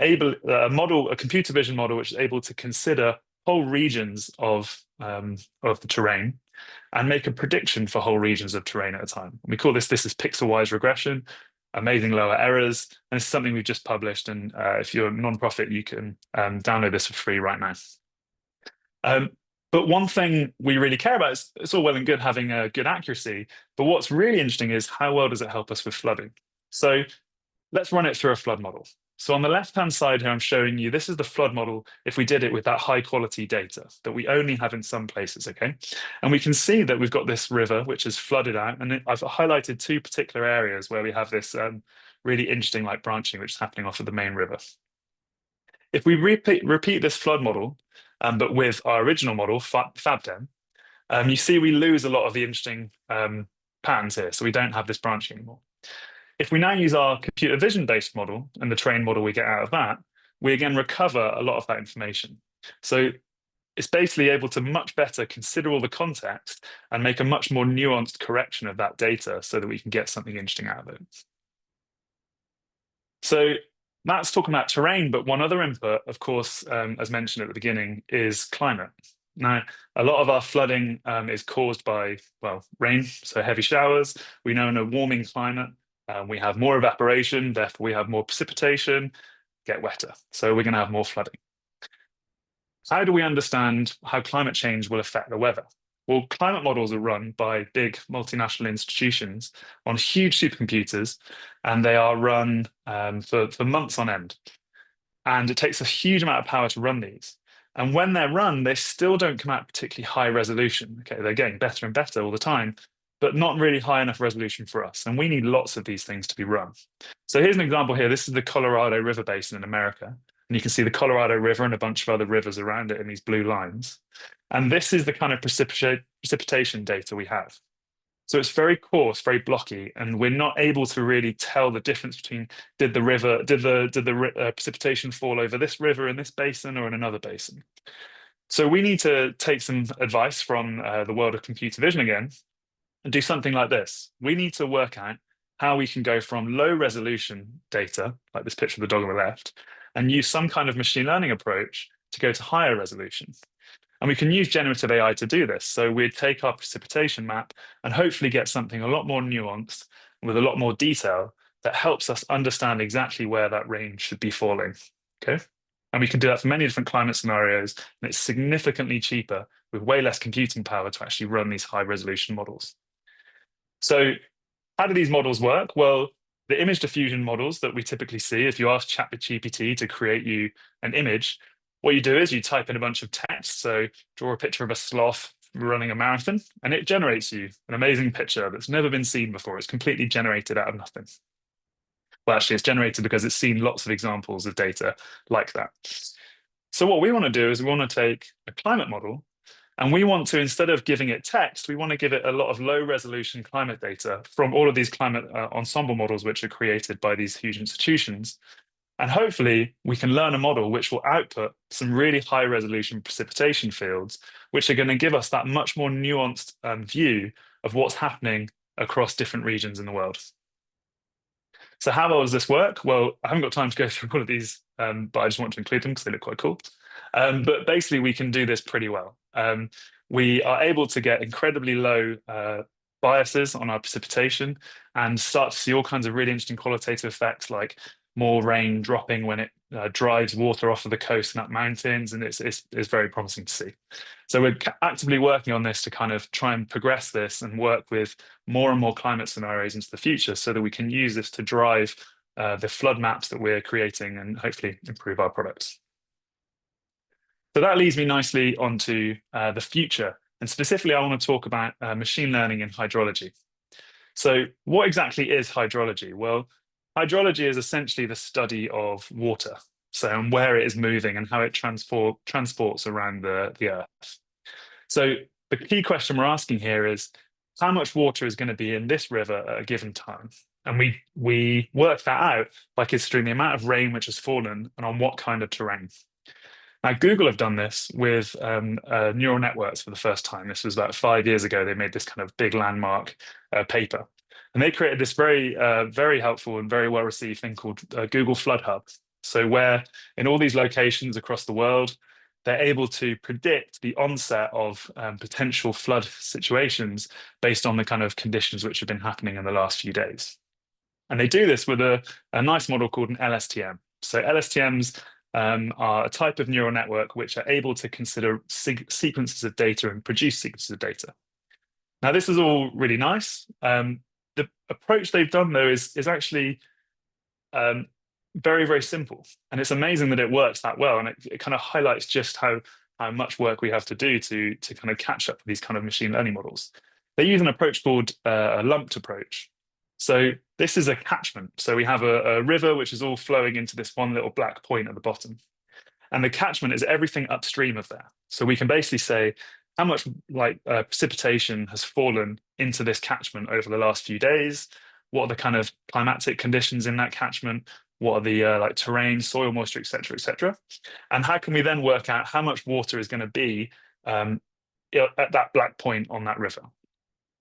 computer vision model, which is able to consider whole regions of the terrain and make a prediction for whole regions of terrain at a time. We call this is pixel-wise regression, amazing lower errors. And it's something we've just published. And if you're a nonprofit, you can download this for free right now. But one thing we really care about is it's all well and good having a good accuracy, but what's really interesting is how well does it help us with flooding? So let's run it through a flood model. So on the left-hand side here, I'm showing you, this is the flood model if we did it with that high-quality data that we only have in some places, okay? And we can see that we've got this river, which is flooded out, and I've highlighted 2 particular areas where we have this really interesting like branching, which is happening off of the main river. If we repeat this flood model, but with our original model, FabDem, you see we lose a lot of the interesting patterns here, so we don't have this branching anymore. If we now use our computer vision-based model and the trained model we get out of that, we again recover a lot of that information. So it's basically able to much better consider all the context and make a much more nuanced correction of that data so that we can get something interesting out of it. So that's talking about terrain, but one other input, of course, as mentioned at the beginning, is climate. Now, a lot of our flooding is caused by, well, rain, so heavy showers. We know in a warming climate, we have more evaporation, therefore we have more precipitation, get wetter. So we're going to have more flooding. How do we understand how climate change will affect the weather? Well, climate models are run by big multinational institutions on huge supercomputers, and they are run for months on end. And it takes a huge amount of power to run these. And when they're run, they still don't come out particularly high resolution. Okay, they're getting better and better all the time, but not really high enough resolution for us. And we need lots of these things to be run. So here's an example here. This is the Colorado River Basin in America. And you can see the Colorado River and a bunch of other rivers around it in these blue lines. And this is the kind of precipitation data we have. So it's very coarse, very blocky, and we're not able to really tell the difference between did the precipitation fall over this river in this basin or in another basin. So we need to take some advice from the world of computer vision again and do something like this. We need to work out how we can go from low resolution data, like this picture of the dog on the left, and use some kind of machine learning approach to go to higher resolution. And we can use generative AI to do this. So we'd take our precipitation map and hopefully get something a lot more nuanced with a lot more detail that helps us understand exactly where that rain should be falling, okay? And we can do that for many different climate scenarios, and it's significantly cheaper with way less computing power to actually run these high resolution models. So how do these models work? Well, the image diffusion models that we typically see, if you ask ChatGPT to create you an image, what you do is you type in a bunch of text. So draw a picture of a sloth running a marathon, and it generates you an amazing picture that's never been seen before. It's completely generated out of nothing. Well, actually, it's generated because it's seen lots of examples of data like that. So what we want to do is we want to take a climate model And we want to, instead of giving it text, we want to give it a lot of low resolution climate data from all of these climate ensemble models, which are created by these huge institutions. And hopefully we can learn a model which will output some really high resolution precipitation fields, which are going to give us that much more nuanced view of what's happening across different regions in the world. So how well does this work? Well, I haven't got time to go through all of these, but I just want to include them because they look quite cool. But basically, we can do this pretty well. We are able to get incredibly low biases on our precipitation and start to see all kinds of really interesting qualitative effects, like more rain dropping when it drives water off of the coast and up mountains, and it's very promising to see. So we're actively working on this to kind of try and progress this and work with more and more climate scenarios into the future so that we can use this to drive the flood maps that we're creating and hopefully improve our products. So that leads me nicely onto the future. And specifically, I want to talk about machine learning and hydrology. So what exactly is hydrology? Well, hydrology is essentially the study of water, so and where it is moving and how it transports around the Earth. So the key question we're asking here is, how much water is going to be in this river at a given time? And we work that out by considering the amount of rain which has fallen and on what kind of terrain. Now, Google have done this with neural networks for the first time. This was about 5 years ago. They made this kind of big landmark paper. And they created this very helpful and very well-received thing called Google Flood Hub. So where in all these locations across the world, they're able to predict the onset of potential flood situations based on the kind of conditions which have been happening in the last few days. And they do this with a nice model called an LSTM. So LSTMs are a type of neural network which are able to consider sequences of data and produce sequences of data. Now, this is all really nice. The approach they've done, though, is actually very, very simple. And it's amazing that it works that well. And it kind of highlights just how much work we have to do to kind of catch up with these kind of machine learning models. They use an approach called a lumped approach. So this is a catchment. So we have a river which is all flowing into this one little black point at the bottom. And the catchment is everything upstream of there. So we can basically say how much precipitation has fallen into this catchment over the last few days. What are the kind of climatic conditions in that catchment? What are the terrain, soil moisture, et cetera, et cetera? And how can we then work out how much water is going to be at that black point on that river?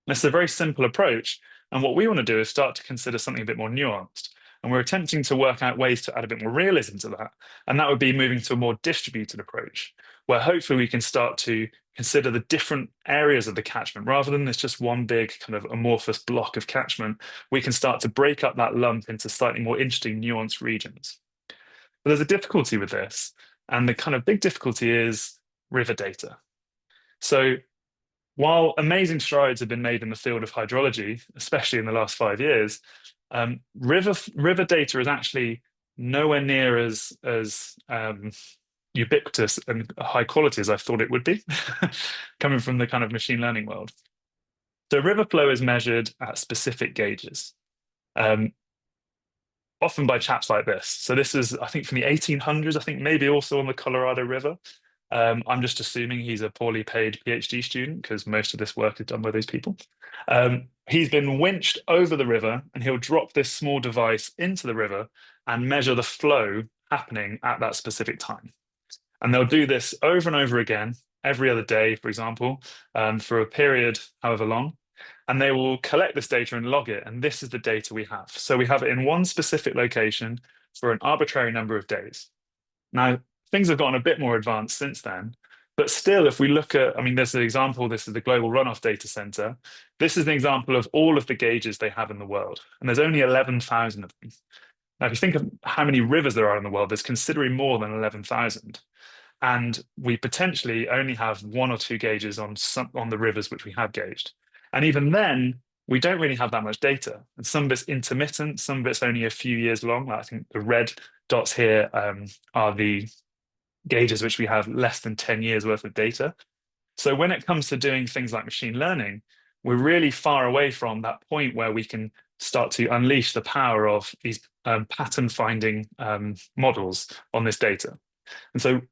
It's a very simple approach. And what we want to do is start to consider something a bit more nuanced. And we're attempting to work out ways to add a bit more realism to that. And that would be moving to a more distributed approach, where hopefully we can start to consider the different areas of the catchment. Rather than this just one big kind of amorphous block of catchment, we can start to break up that lump into slightly more interesting, nuanced regions. But there's a difficulty with this. And the kind of big difficulty is river data. So while amazing strides have been made in the field of hydrology, especially in the last 5 years, river data is actually nowhere near as ubiquitous and high quality as I thought it would be, coming from the kind of machine learning world. So river flow is measured at specific gauges, often by chaps like this. So this is, I think, from the 1800s, I think maybe also on the Colorado River. I'm just assuming he's a poorly paid PhD student because most of this work is done by those people. He's been winched over the river and he'll drop this small device into the river and measure the flow happening at that specific time. And they'll do this over and over again, every other day, for example, for a period however long. And they will collect this data and log it. And this is the data we have. So we have it in one specific location for an arbitrary number of days. Now, things have gotten a bit more advanced since then, but still, if we look at, I mean, there's an example, this is the Global Runoff Data Center. This is an example of all of the gauges they have in the world, and there's only 11,000 of them. Now, if you think of how many rivers there are in the world, there's considerably more than 11,000. And we potentially only have 1 or 2 gauges on the rivers which we have gauged. And even then, we don't really have that much data. And some of it's intermittent, some of it's only a few years long. Like I think the red dots here are the gauges which we have less than 10 years worth of data. So when it comes to doing things like machine learning, we're really far away from that point where we can start to unleash the power of these pattern finding models on this data. And so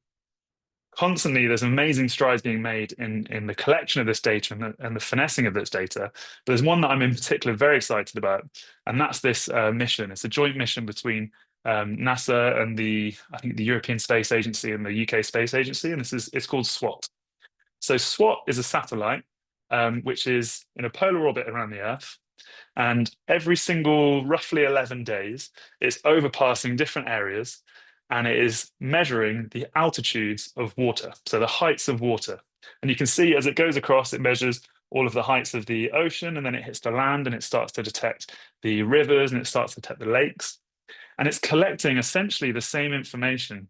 constantly there's amazing strides being made in the collection of this data and the finessing of this data. But there's one that I'm in particular very excited about, and that's this mission. It's a joint mission between NASA and I think the European Space Agency and the UK Space Agency, and it's called SWOT. So SWOT is a satellite which is in a polar orbit around the Earth. And every single roughly 11 days, it's overpassing different areas and it is measuring the altitudes of water, so the heights of water. And you can see as it goes across, it measures all of the heights of the ocean, and then it hits the land and it starts to detect the rivers and it starts to detect the lakes. And it's collecting essentially the same information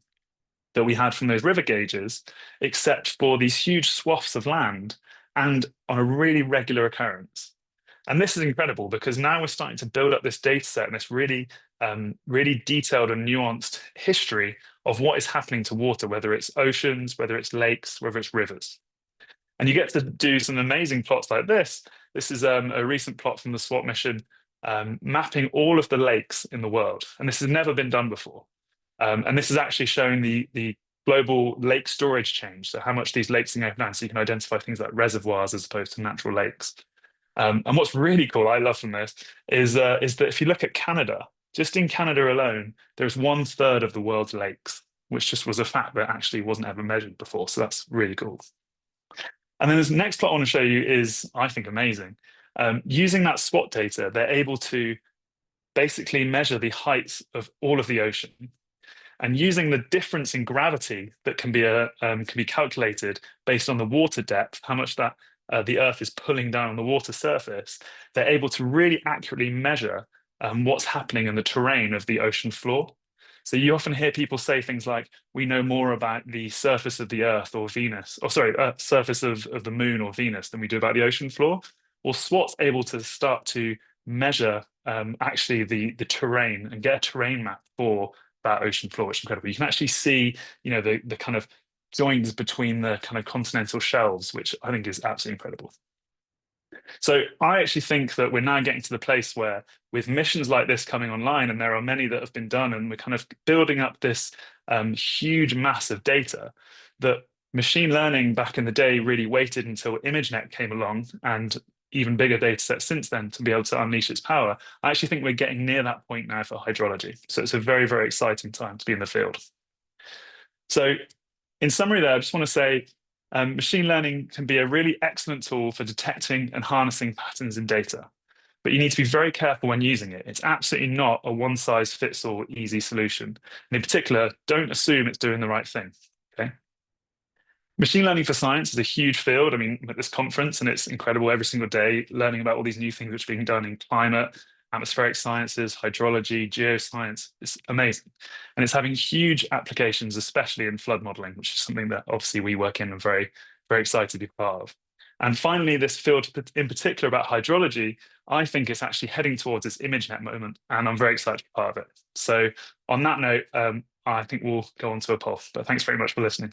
that we had from those river gauges, except for these huge swaths of land and on a really regular occurrence. And this is incredible because now we're starting to build up this data set and this really, really detailed and nuanced history of what is happening to water, whether it's oceans, whether it's lakes, whether it's rivers. And you get to do some amazing plots like this. This is a recent plot from the SWOT mission mapping all of the lakes in the world. And this has never been done before. And this is actually showing the global lake storage change. So how much these lakes can go down. So you can identify things like reservoirs as opposed to natural lakes. And what's really cool, I love from this, is that if you look at Canada, just in Canada alone, there's 1/3 of the world's lakes, which just was a fact that actually wasn't ever measured before. So that's really cool. And then this next plot I want to show you is, I think, amazing. Using that SWOT data, they're able to basically measure the heights of all of the ocean. And using the difference in gravity that can be calculated based on the water depth, how much that the Earth is pulling down on the water surface, they're able to really accurately measure what's happening in the terrain of the ocean floor. So you often hear people say things like, we know more about the surface of the Earth or Venus, or sorry, surface of the moon or Venus than we do about the ocean floor. Well, SWOT's able to start to measure actually the terrain and get a terrain map for that ocean floor, which is incredible. You can actually see, the kind of joins between the kind of continental shelves, which I think is absolutely incredible. So I actually think that we're now getting to the place where with missions like this coming online, and there are many that have been done, and we're kind of building up this huge mass of data, that machine learning back in the day really waited until ImageNet came along and even bigger data sets since then to be able to unleash its power. I actually think we're getting near that point now for hydrology. So it's a very, very exciting time to be in the field. So in summary there, I just want to say machine learning can be a really excellent tool for detecting and harnessing patterns in data, but you need to be very careful when using it. It's absolutely not a one-size-fits-all easy solution. And in particular, don't assume it's doing the right thing, okay? Machine learning for science is a huge field. I mean, at this conference, and it's incredible every single day, learning about all these new things which are being done in climate, atmospheric sciences, hydrology, geoscience. It's amazing. And it's having huge applications, especially in flood modeling, which is something that obviously we work in and very, very excited to be part of. And finally, this field in particular about hydrology, I think it's actually heading towards this ImageNet moment, and I'm very excited to be part of it. So on that note, I think we'll go on to a poll, but thanks very much for listening.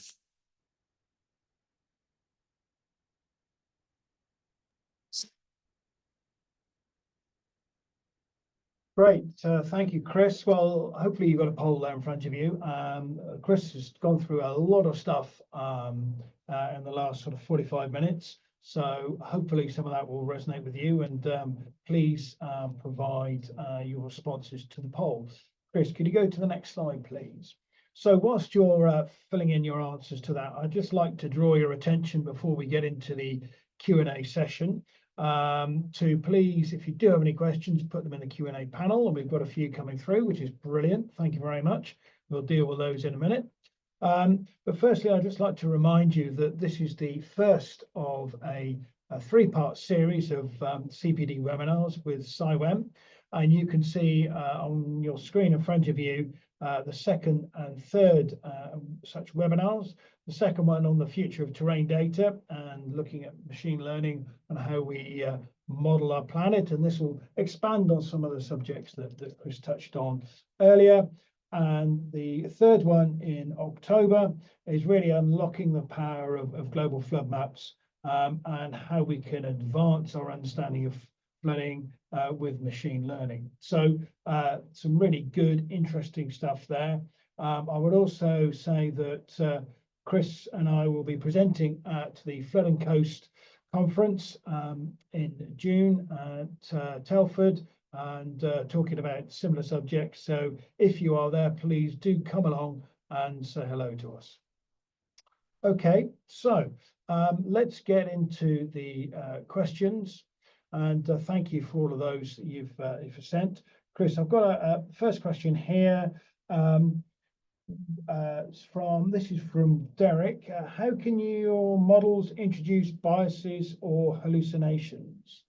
Great. Thank you, Chris. Well, hopefully you've got a poll there in front of you. Chris has gone through a lot of stuff in the last sort of 45 minutes. So hopefully some of that will resonate with you, and please provide your responses to the poll. Chris, could you go to the next slide, please? So whilst you're filling in your answers to that, I'd just like to draw your attention before we get into the Q&A session to please, if you do have any questions, put them in the Q&A panel, and we've got a few coming through, which is brilliant. Thank you very much. We'll deal with those in a minute. But firstly, I'd just like to remind you that this is the first of a three-part series of CPD webinars with CyWEM, and you can see on your screen in front of you the second and third such webinars. The second one on the future of terrain data and looking at machine learning and how we model our planet. And this will expand on some of the subjects that Chris touched on earlier. And the third one in October is really unlocking the power of global flood maps and how we can advance our understanding of flooding with machine learning. So some really good, interesting stuff there. I would also say that Chris and I will be presenting at the Flood and Coast Conference in June at Telford, and talking about similar subjects. So if you are there, please do come along and say hello to us. Okay, so let's get into the questions, and thank you for all of those that you've sent. Chris, I've got a first question here. This is from Derek. How can your models introduce biases or hallucinations?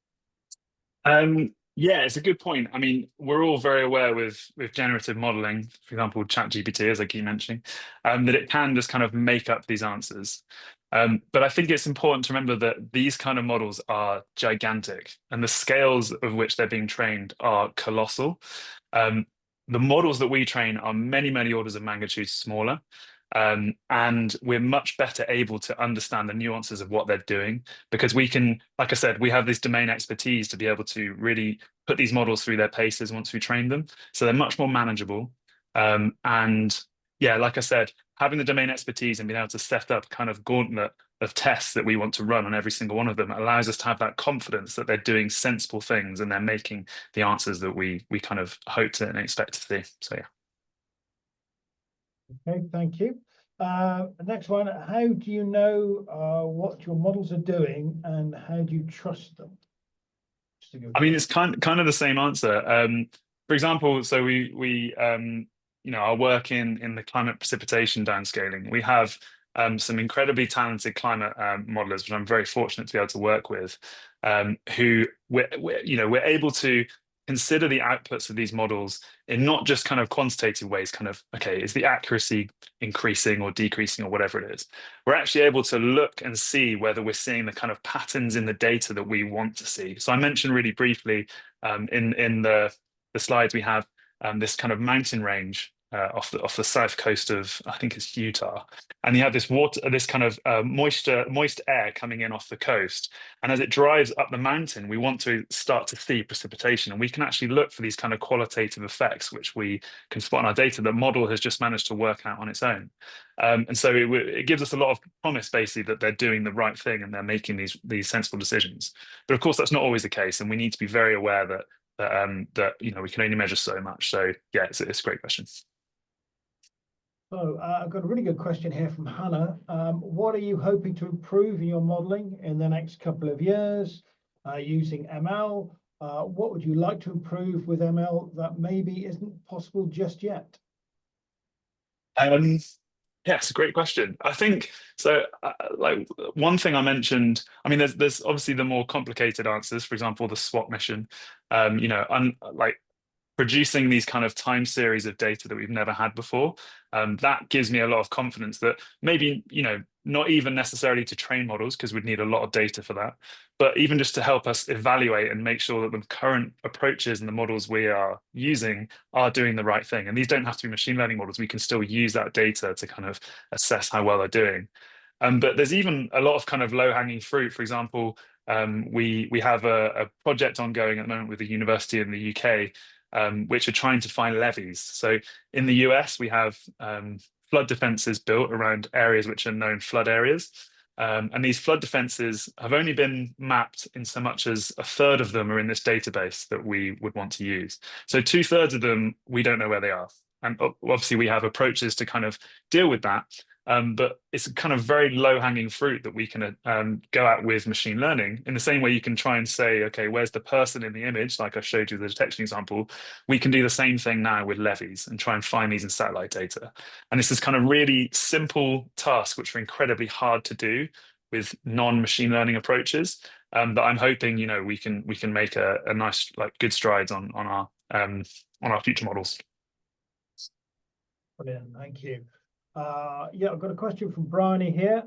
Yeah, it's a good point. I mean, we're all very aware with generative modeling, for example, ChatGPT, as I keep mentioning, that it can just kind of make up these answers. But I think it's important to remember that these kind of models are gigantic, and the scales of which they're being trained are colossal. Um, the models that we train are many, many orders of magnitude smaller. And we're much better able to understand the nuances of what they're doing because we can, like I said, we have this domain expertise to be able to really put these models through their paces once we train them. So they're much more manageable. And yeah, like I said, having the domain expertise and being able to set up kind of gauntlet of tests that we want to run on every single one of them allows us to have that confidence that they're doing sensible things and they're making the answers that we kind of hope to and expect to see. So yeah. Okay, thank you. Next one, how do you know what your models are doing and how do you trust them? I mean, it's kind of the same answer. For example, so we our work in the climate precipitation downscaling, we have some incredibly talented climate modelers, which I'm very fortunate to be able to work with, who we're able to consider the outputs of these models in not just kind of quantitative ways, kind of, okay, is the accuracy increasing or decreasing or whatever it is. We're actually able to look and see whether we're seeing the kind of patterns in the data that we want to see. So I mentioned really briefly in the slides we have this kind of mountain range off the south coast of, I think it's Utah, and you have this kind of moist air coming in off the coast, and as it drives up the mountain, we want to start to see precipitation, and we can actually look for these kind of qualitative effects, which we can spot in our data that model has just managed to work out on its own. And so it gives us a lot of promise, basically, that they're doing the right thing and they're making these sensible decisions. But of course, that's not always the case, and we need to be very aware that we can only measure so much. So yeah, it's a great question. So I've got a really good question here from Hannah. What are you hoping to improve in your modeling in the next couple of years using ML? What would you like to improve with ML that maybe isn't possible just yet? Yeah, it's a great question. I think so. Like one thing I mentioned, I mean, there's obviously the more complicated answers. For example, the SWAT mission. Like producing these kind of time series of data that we've never had before. That gives me a lot of confidence that maybe, not even necessarily to train models, because we'd need a lot of data for that, but even just to help us evaluate and make sure that the current approaches and the models we are using are doing the right thing. And these don't have to be machine learning models. We can still use that data to kind of assess how well they're doing. But there's even a lot of kind of low-hanging fruit. For example, we have a project ongoing at the moment with a university in the UK, which are trying to find levees. So in the US, we have flood defenses built around areas which are known flood areas. And these flood defenses have only been mapped in so much as a third of them are in this database that we would want to use. So 2/3 of them, we don't know where they are. And obviously we have approaches to kind of deal with that. But it's a kind of very low-hanging fruit that we can go out with machine learning. In the same way you can try and say, okay, where's the person in the image? Like I showed you the detection example, we can do the same thing now with levees and try and find these in satellite data. And this is kind of really simple tasks, which are incredibly hard to do with non-machine learning approaches. But I'm hoping, we can make a nice, like, good strides on our future models. Brilliant, thank you. Yeah, I've got a question from Bryony here.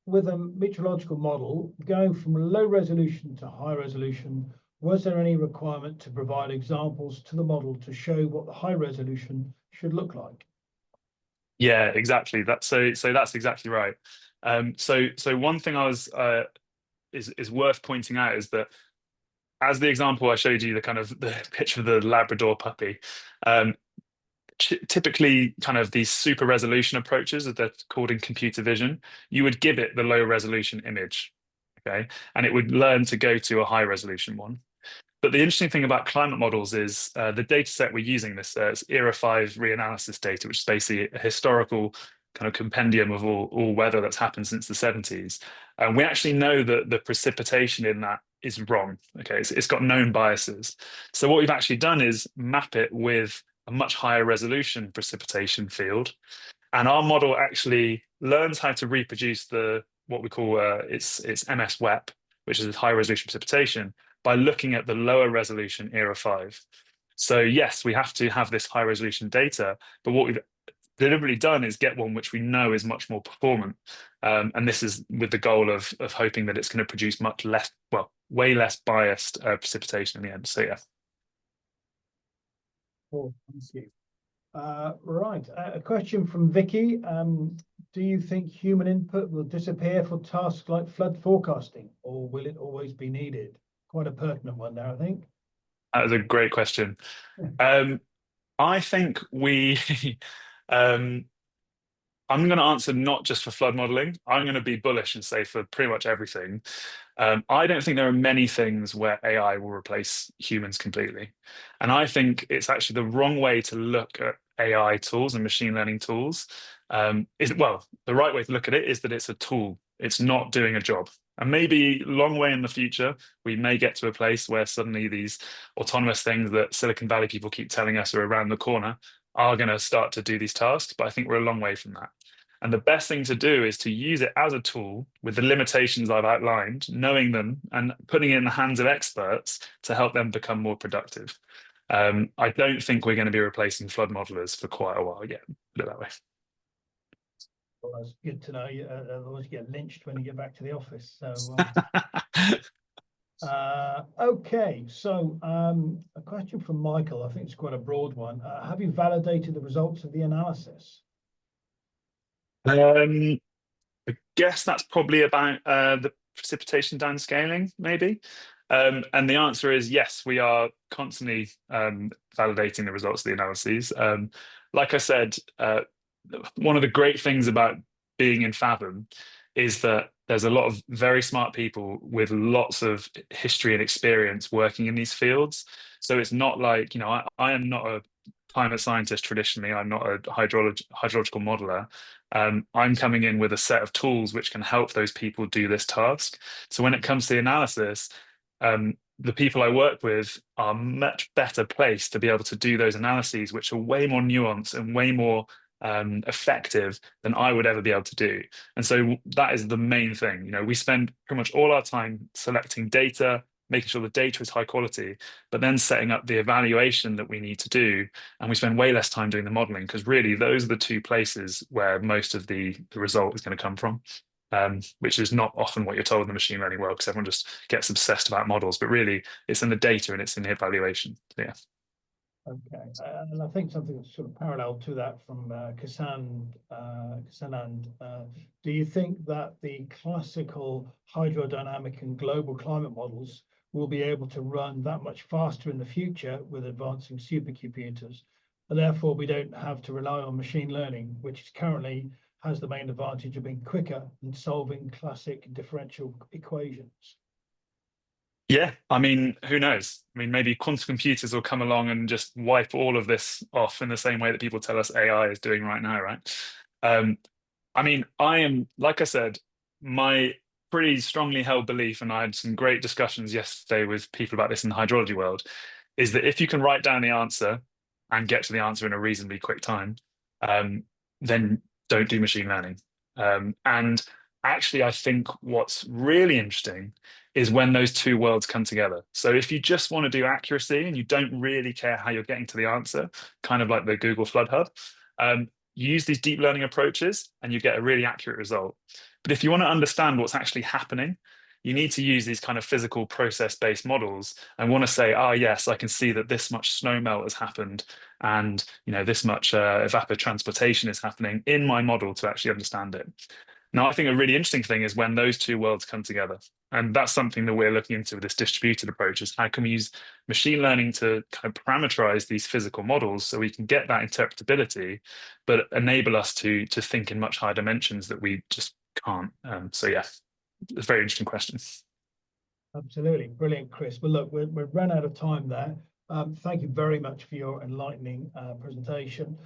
With a meteorological model going from low resolution to high resolution, was there any requirement to provide examples to the model to show what the high resolution should look like? Yeah, exactly. That's exactly right. So one thing is worth pointing out is that, as the example I showed you, the kind of the picture of the Labrador puppy, typically kind of these super resolution approaches that they're called in computer vision, you would give it the low resolution image, okay, and it would learn to go to a high resolution one. But the interesting thing about climate models is the data set we're using, this it's ERA 5 reanalysis data, which is basically a historical kind of compendium of all weather that's happened since the 70s. And we actually know that the precipitation in that is wrong. Okay, it's got known biases. So what we've actually done is map it with a much higher resolution precipitation field. And our model actually learns how to reproduce the what we call its MS WEP, which is high resolution precipitation, by looking at the lower resolution ERA 5. So yes, we have to have this high resolution data, but what we've deliberately done is get one which we know is much more performant. And this is with the goal of hoping that it's going to produce much less, well, way less biased precipitation in the end. So yeah. Oh, thank you. Right, a question from Vicky. Do you think human input will disappear for tasks like flood forecasting, or will it always be needed? Quite a pertinent one there, I think. That was a great question. I think um, I'm going to answer not just for flood modeling. I'm going to be bullish and say for pretty much everything. I don't think there are many things where AI will replace humans completely. And I think it's actually the wrong way to look at AI tools and machine learning tools. Well, the right way to look at it is that it's a tool. It's not doing a job. And maybe long way in the future, we may get to a place where suddenly these autonomous things that Silicon Valley people keep telling us are around the corner are going to start to do these tasks. But I think we're a long way from that. And the best thing to do is to use it as a tool with the limitations I've outlined, knowing them and putting it in the hands of experts to help them become more productive. I don't think we're going to be replacing flood modelers for quite a while yet, put it that way. Well, that's good to know. Otherwise, you get lynched when you get back to the office. So, okay, so a question from Michael. I think it's quite a broad one. Have you validated the results of the analysis? I guess that's probably about the precipitation downscaling, maybe. And the answer is yes, we are constantly validating the results of the analyses. Like I said, one of the great things about being in Fathom is that there's a lot of very smart people with lots of history and experience working in these fields. So it's not like, I am not a climate scientist traditionally. I'm not a hydrological modeler. I'm coming in with a set of tools which can help those people do this task. So when it comes to the analysis, the people I work with are much better placed to be able to do those analyses, which are way more nuanced and way more effective than I would ever be able to do. And so that is the main thing. We spend pretty much all our time selecting data, making sure the data is high quality, but then setting up the evaluation that we need to do. And we spend way less time doing the modeling because really those are the two places where most of the result is going to come from. Which is not often what you're told in the machine learning world because everyone just gets obsessed about models, but really it's in the data and it's in the evaluation. So, yeah. Okay, and I think something that's sort of parallel to that from Kassan, do you think that the classical hydrodynamic and global climate models will be able to run that much faster in the future with advancing supercomputers, and therefore we don't have to rely on machine learning, which currently has the main advantage of being quicker in solving classic differential equations? Yeah, I mean, who knows? I mean, maybe quantum computers will come along and just wipe all of this off in the same way that people tell us AI is doing right now, right? I mean, like I said, my pretty strongly held belief, and I had some great discussions yesterday with people about this in the hydrology world, is that if you can write down the answer and get to the answer in a reasonably quick time, then don't do machine learning. And actually, I think what's really interesting is when those two worlds come together. So if you just want to do accuracy and you don't really care how you're getting to the answer, kind of like the Google Flood Hub, you use these deep learning approaches and you get a really accurate result. But if you want to understand what's actually happening, you need to use these kind of physical process-based models and want to say, oh, yes, I can see that this much snow melt has happened and this much evapotranspiration is happening in my model to actually understand it. Now, I think a really interesting thing is when those two worlds come together. And that's something that we're looking into with this distributed approach, is how can we use machine learning to kind of parameterize these physical models so we can get that interpretability, but enable us to think in much higher dimensions that we just can't. So yeah, it's a very interesting question. Absolutely. Brilliant, Chris. Well, look, we've run out of time there. Thank you very much for your enlightening presentation.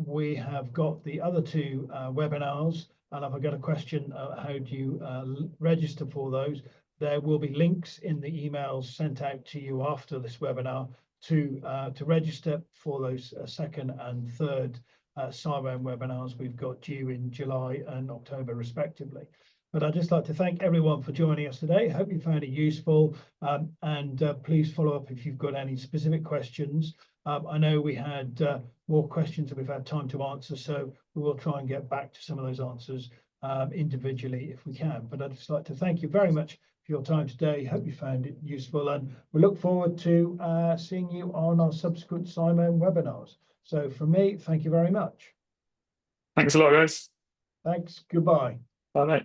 We have got the other two webinars, and I've got a question, how do you register for those? There will be links in the emails sent out to you after this webinar to register for those second and third CIWEM webinars we've got due in July and October respectively. But I'd just like to thank everyone for joining us today. Hope you found it useful, and please follow up if you've got any specific questions. I know we had more questions than we've had time to answer, so we will try and get back to some of those answers individually if we can. But I'd just like to thank you very much for your time today. Hope you found it useful, and we look forward to seeing you on our subsequent CIWEM webinars. So from me, thank you very much. Thanks a lot, guys. Thanks. Goodbye. Bye.